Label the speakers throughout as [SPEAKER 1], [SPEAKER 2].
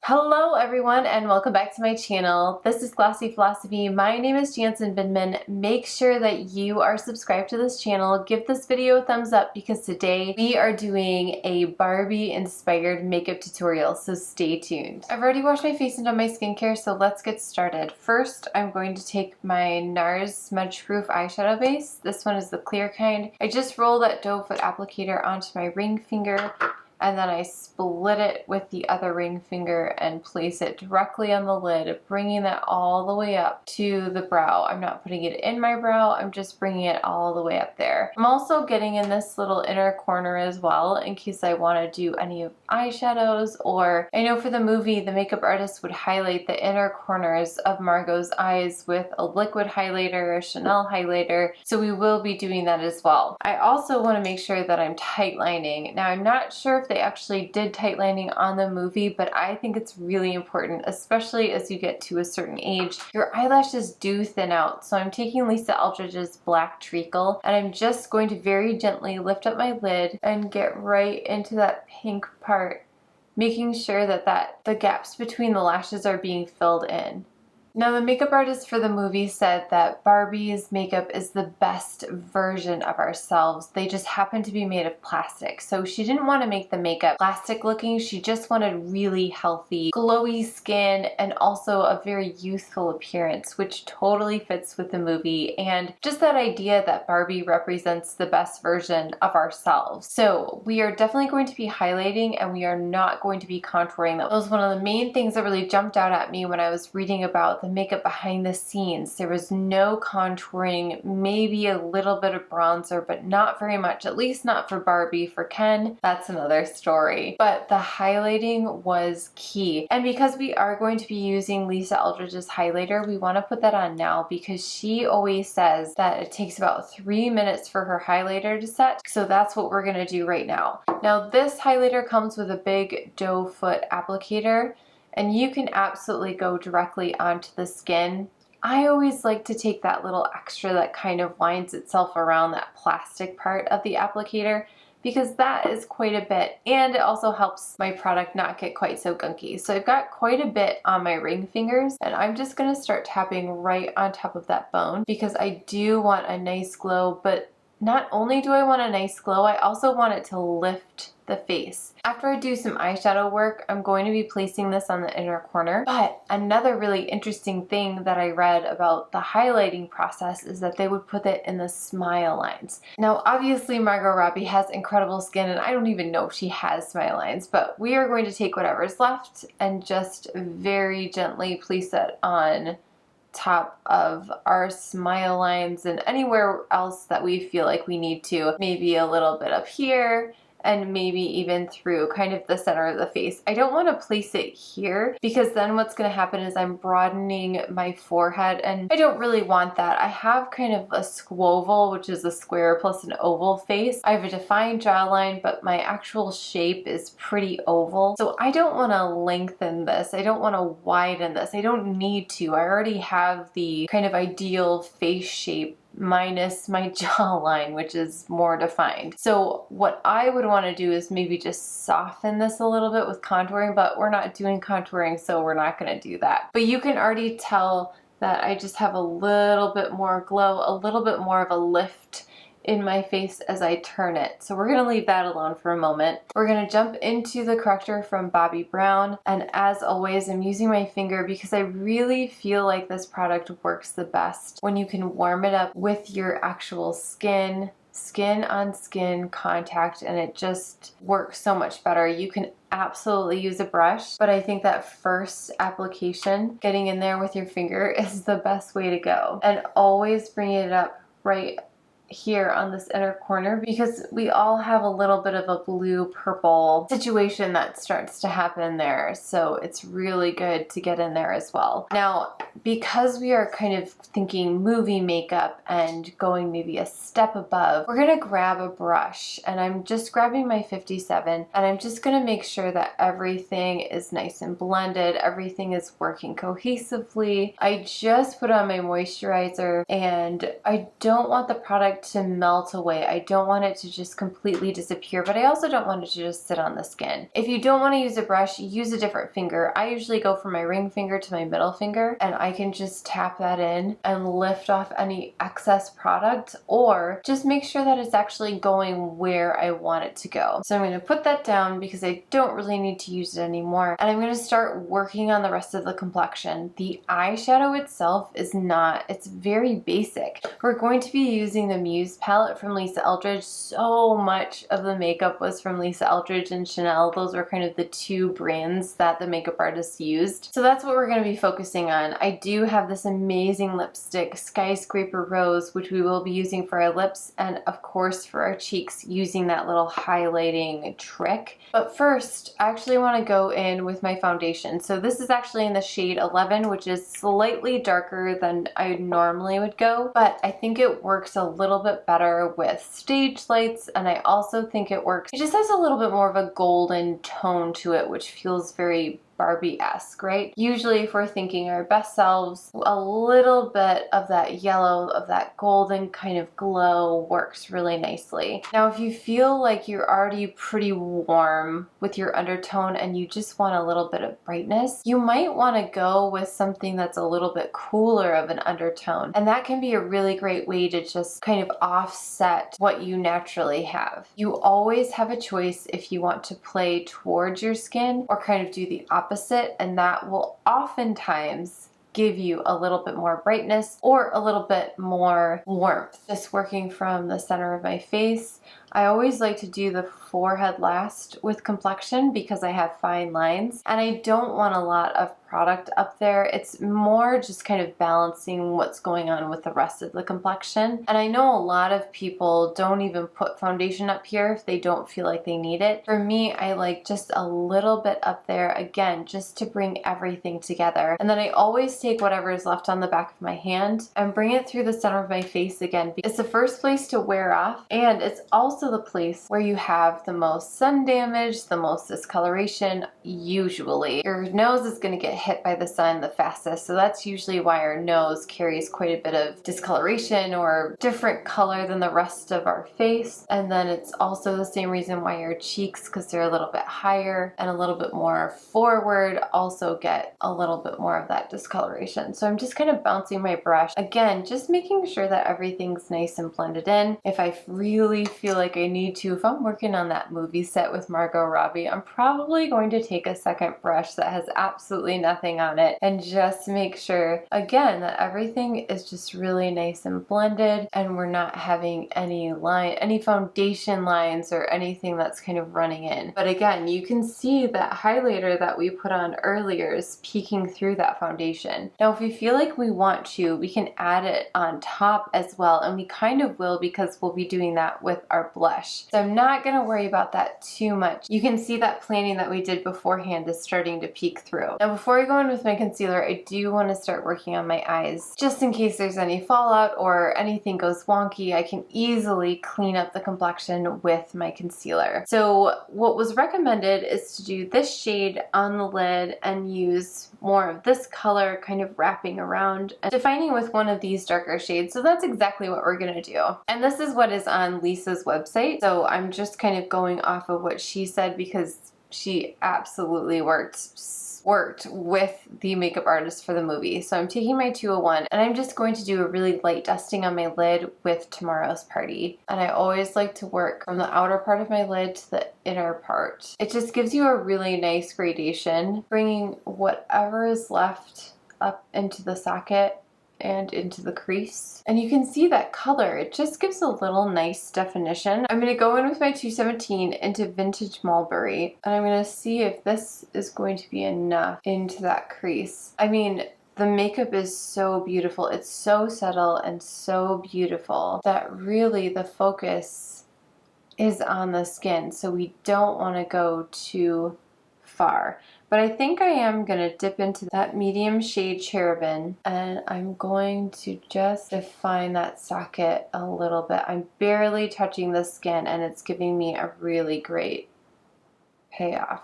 [SPEAKER 1] Hello everyone and welcome back to my channel. This is Glossy Philosophy. My name is Jansen Bindman. Make sure that you are subscribed to this channel. Give this video a thumbs up because today we are doing a Barbie inspired makeup tutorial, so stay tuned. I've already washed my face and done my skincare, so let's get started. First, I'm going to take my NARS Smudge Proof eyeshadow base. This one is the clear kind. I just roll that doe foot applicator onto my ring finger, and then I split it with the other ring finger and place it directly on the lid, bringing that all the way up to the brow. I'm not putting it in my brow, I'm just bringing it all the way up there. I'm also getting in this little inner corner as well in case I want to do any of eyeshadows, or I know for the movie the makeup artist would highlight the inner corners of Margot's eyes with a liquid highlighter, a Chanel highlighter, so we will be doing that as well. I also want to make sure that I'm tight lining. Now I'm not sure if they actually did tight lining on the movie, but I think it's really important, especially as you get to a certain age. Your eyelashes do thin out, so I'm taking Lisa Eldridge's black treacle and I'm just going to very gently lift up my lid and get right into that pink part, making sure that the gaps between the lashes are being filled in. Now, the makeup artist for the movie said that Barbie's makeup is the best version of ourselves. They just happen to be made of plastic. So she didn't want to make the makeup plastic looking. She just wanted really healthy, glowy skin and also a very youthful appearance, which totally fits with the movie. And just that idea that Barbie represents the best version of ourselves. So we are definitely going to be highlighting and we are not going to be contouring. That was one of the main things that really jumped out at me when I was reading about the makeup behind the scenes. There was no contouring, maybe a little bit of bronzer, but not very much, at least not for Barbie. For Ken, that's another story. But the highlighting was key. And because we are going to be using Lisa Eldridge's highlighter, we want to put that on now because she always says that it takes about 3 minutes for her highlighter to set. So that's what we're going to do right now. Now this highlighter comes with a big doe foot applicator, and you can absolutely go directly onto the skin. I always like to take that little extra that kind of winds itself around that plastic part of the applicator because that is quite a bit, and it also helps my product not get quite so gunky. So I've got quite a bit on my ring fingers and I'm just going to start tapping right on top of that bone because I do want a nice glow, but not only do I want a nice glow, I also want it to lift the face. After I do some eyeshadow work, I'm going to be placing this on the inner corner. But another really interesting thing that I read about the highlighting process is that they would put it in the smile lines. Now, obviously Margot Robbie has incredible skin and I don't even know if she has smile lines, but we are going to take whatever's left and just very gently place it on top of our smile lines and anywhere else that we feel like we need to. Maybe a little bit up here and maybe even through kind of the center of the face. I don't want to place it here because then what's going to happen is I'm broadening my forehead and I don't really want that. I have kind of a squoval, which is a square plus an oval face. I have a defined jawline, but my actual shape is pretty oval. So I don't want to lengthen this. I don't want to widen this. I don't need to. I already have the kind of ideal face shape minus my jawline, which is more defined. So what I would want to do is maybe just soften this a little bit with contouring, but we're not doing contouring, so we're not going to do that. But you can already tell that I just have a little bit more glow, a little bit more of a lift in my face as I turn it. So we're going to leave that alone for a moment. We're going to jump into the corrector from Bobbi Brown, and as always I'm using my finger because I really feel like this product works the best when you can warm it up with your actual skin on skin contact, and it just works so much better. You can absolutely use a brush, but I think that first application, getting in there with your finger, is the best way to go. And always bring it up right here on this inner corner because we all have a little bit of a blue purple situation that starts to happen there, so it's really good to get in there as well. Now, because we are kind of thinking movie makeup and going maybe a step above, we're gonna grab a brush, and I'm just grabbing my 57 and I'm just gonna make sure that everything is nice and blended, everything is working cohesively. I just put on my moisturizer and I don't want the product product to melt away. I don't want it to just completely disappear, but I also don't want it to just sit on the skin. If you don't want to use a brush, use a different finger. I usually go from my ring finger to my middle finger, and I can just tap that in and lift off any excess product, or just make sure that it's actually going where I want it to go. So I'm going to put that down because I don't really need to use it anymore, and I'm going to start working on the rest of the complexion. The eyeshadow itself is not, it's very basic. We're going to be using the Muse palette from Lisa Eldridge. So much of the makeup was from Lisa Eldridge and Chanel. Those were kind of the two brands that the makeup artists used. So that's what we're going to be focusing on. I do have this amazing lipstick, Skyscraper Rose, which we will be using for our lips and of course for our cheeks using that little highlighting trick. But first, I actually want to go in with my foundation. So this is actually in the shade 11, which is slightly darker than I normally would go, but I think it works a little bit better with stage lights, and I also think it just has a little bit more of a golden tone to it, which feels very Barbie-esque, right? Usually if we're thinking our best selves, a little bit of that yellow, of that golden kind of glow works really nicely. Now, if you feel like you're already pretty warm with your undertone and you just want a little bit of brightness, you might want to go with something that's a little bit cooler of an undertone. And that can be a really great way to just kind of offset what you naturally have. You always have a choice if you want to play towards your skin or kind of do the opposite, and that will oftentimes give you a little bit more brightness or a little bit more warmth. Just working from the center of my face, I always like to do the forehead last with complexion because I have fine lines and I don't want a lot of product up there. It's more just kind of balancing what's going on with the rest of the complexion. And I know a lot of people don't even put foundation up here if they don't feel like they need it. For me, I like just a little bit up there, again, just to bring everything together. And then I always take whatever is left on the back of my hand and bring it through the center of my face again. It's the first place to wear off, and it's also the place where you have the most sun damage, the most discoloration. Usually your nose is going to get hit by the sun the fastest, so that's usually why our nose carries quite a bit of discoloration or different color than the rest of our face. And then it's also the same reason why your cheeks, because they're a little bit higher and a little bit more forward, also get a little bit more of that discoloration. So I'm just kind of bouncing my brush again, just making sure that everything's nice and blended in. If I really feel like I need to, if I'm working on that movie set with Margot Robbie, I'm probably going to take a second brush that has absolutely nothing on it and just make sure again that everything is just really nice and blended and we're not having any foundation lines or anything that's kind of running in. But again, you can see that highlighter that we put on earlier is peeking through that foundation. Now if we feel like we want to, we can add it on top as well, and we kind of will because we'll be doing that with our blush. So I'm not going to worry about that too much. You can see that planning that we did beforehand is starting to peek through. Now before I go in with my concealer, I do want to start working on my eyes. Just in case there's any fallout or anything goes wonky, I can easily clean up the complexion with my concealer. So what was recommended is to do this shade on the lid and use more of this color kind of wrapping around and defining with one of these darker shades. So that's exactly what we're going to do. And this is what is on Lisa's website. So I'm just kind of going off of what she said because she absolutely worked with the makeup artist for the movie. So I'm taking my 201 and I'm just going to do a really light dusting on my lid with Tomorrow's Party. And I always like to work from the outer part of my lid to the inner part. It just gives you a really nice gradation, bringing whatever is left up into the socket and into the crease. And you can see that color, it just gives a little nice definition. I'm going to go in with my 217 into Vintage Mulberry, and I'm going to see if this is going to be enough into that crease. I mean, the makeup is so beautiful. It's so subtle and so beautiful that really the focus is on the skin, so we don't want to go too far. But I think I am going to dip into that medium shade Cherubin, and I'm going to just define that socket a little bit. I'm barely touching the skin and it's giving me a really great payoff.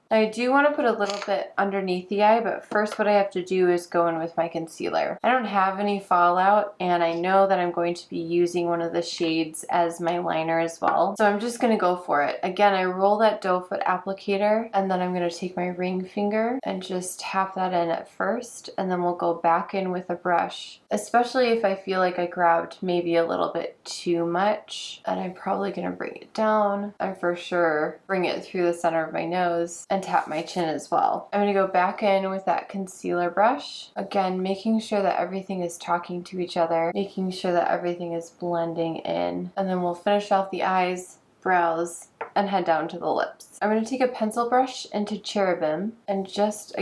[SPEAKER 1] I do want to put a little bit underneath the eye, but first what I have to do is go in with my concealer. I don't have any fallout, and I know that I'm going to be using one of the shades as my liner as well. So I'm just going to go for it. Again, I roll that doe foot applicator, and then I'm going to take my ring finger and just tap that in at first, and then we'll go back in with a brush, especially if I feel like I grabbed maybe a little bit too much. And I'm probably going to bring it down and for sure bring it through the center of my nose and tap my chin as well. I'm going to go back in with that concealer brush, again making sure that everything is talking to each other, making sure that everything is blending in, and then we'll finish off the eyes, brows, and head down to the lips. I'm going to take a pencil brush into Cherubim and just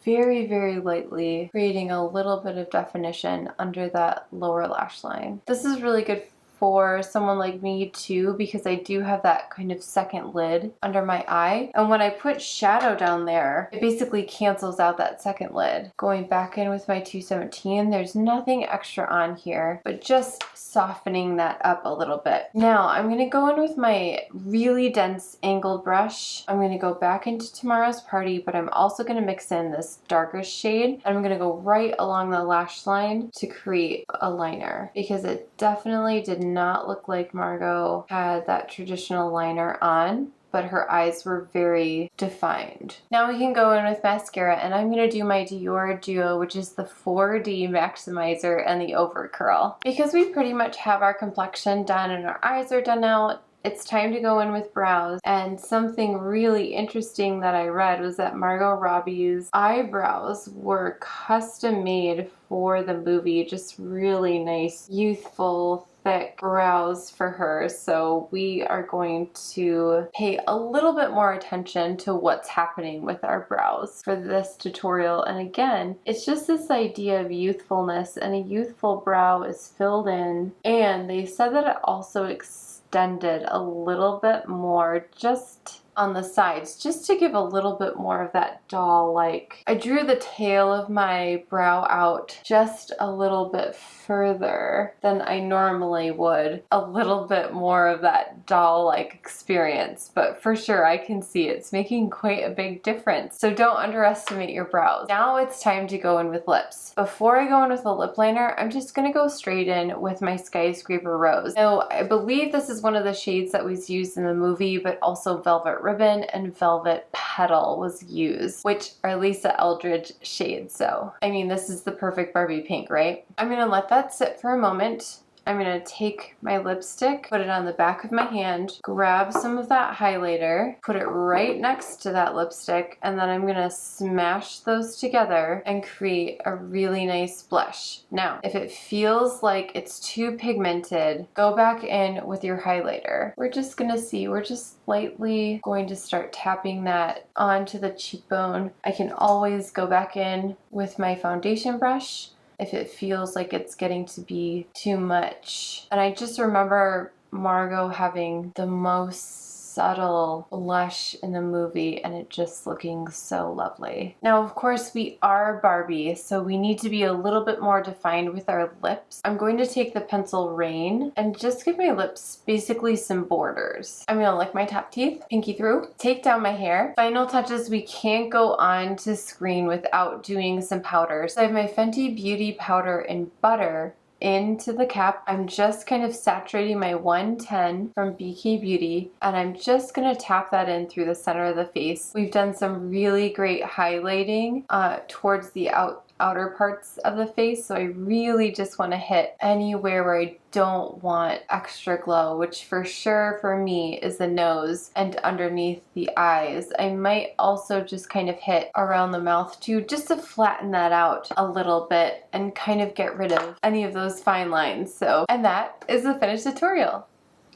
[SPEAKER 1] very, very lightly creating a little bit of definition under that lower lash line. This is really good for someone like me too, because I do have that kind of second lid under my eye, and when I put shadow down there it basically cancels out that second lid. Going back in with my 217, there's nothing extra on here but just softening that up a little bit. Now I'm going to go in with my really dense angled brush. I'm going to go back into Tomorrow's Party, but I'm also going to mix in this darker shade, and I'm going to go right along the lash line to create a liner, because it definitely did not look like Margot had that traditional liner on, but her eyes were very defined. Now we can go in with mascara, and I'm going to do my Dior Duo, which is the 4D Maximizer and the Overcurl. Because we pretty much have our complexion done and our eyes are done out, it's time to go in with brows. And something really interesting that I read was that Margot Robbie's eyebrows were custom made for the movie. Just really nice, youthful, thick brows for her. So we are going to pay a little bit more attention to what's happening with our brows for this tutorial. And again, it's just this idea of youthfulness, and a youthful brow is filled in, and they said that it also extended a little bit more just on the sides, just to give a little bit more of that doll-like. I drew the tail of my brow out just a little bit further than I normally would. A little bit more of that doll-like experience, but for sure I can see it's making quite a big difference. So don't underestimate your brows. Now it's time to go in with lips. Before I go in with the lip liner, I'm just gonna go straight in with my Skyscraper Rose. Now, I believe this is one of the shades that was used in the movie, but also Velvet Ribbon and Velvet Petal was used, which are Lisa Eldridge shades. So, I mean, this is the perfect Barbie pink, right? I'm gonna let that sit for a moment. I'm going to take my lipstick, put it on the back of my hand, grab some of that highlighter, put it right next to that lipstick, and then I'm going to smash those together and create a really nice blush. Now, if it feels like it's too pigmented, go back in with your highlighter. We're just going to see, we're just lightly going to start tapping that onto the cheekbone. I can always go back in with my foundation brush if it feels like it's getting to be too much. And I just remember Margot having the most subtle blush in the movie, and it just looking so lovely. Now, of course, we are Barbie, so we need to be a little bit more defined with our lips. I'm going to take the pencil Rain and just give my lips basically some borders. I'm gonna lick my top teeth, pinky through, take down my hair. Final touches, we can't go on to screen without doing some powders. So I have my Fenty Beauty Powder in Butter into the cap. I'm just kind of saturating my 110 from BK Beauty, and I'm just gonna tap that in through the center of the face. We've done some really great highlighting towards the outer parts of the face, so I really just want to hit anywhere where I don't want extra glow, which for sure for me is the nose and underneath the eyes. I might also just kind of hit around the mouth too, just to flatten that out a little bit and kind of get rid of any of those fine lines. So, and that is the finished tutorial.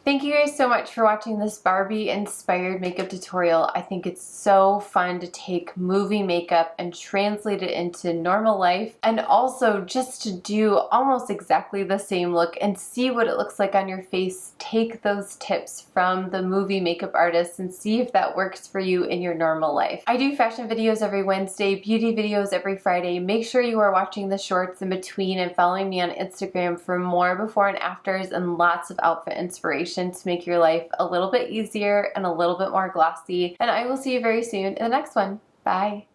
[SPEAKER 1] Thank you guys so much for watching this Barbie inspired makeup tutorial. I think it's so fun to take movie makeup and translate it into normal life, and also just to do almost exactly the same look and see what it looks like on your face. Take those tips from the movie makeup artists and see if that works for you in your normal life. I do fashion videos every Wednesday, beauty videos every Friday. Make sure you are watching the shorts in between and following me on Instagram for more before and afters and lots of outfit inspiration. inspiration to make your life a little bit easier and a little bit more glossy. And I will see you very soon in the next one. Bye.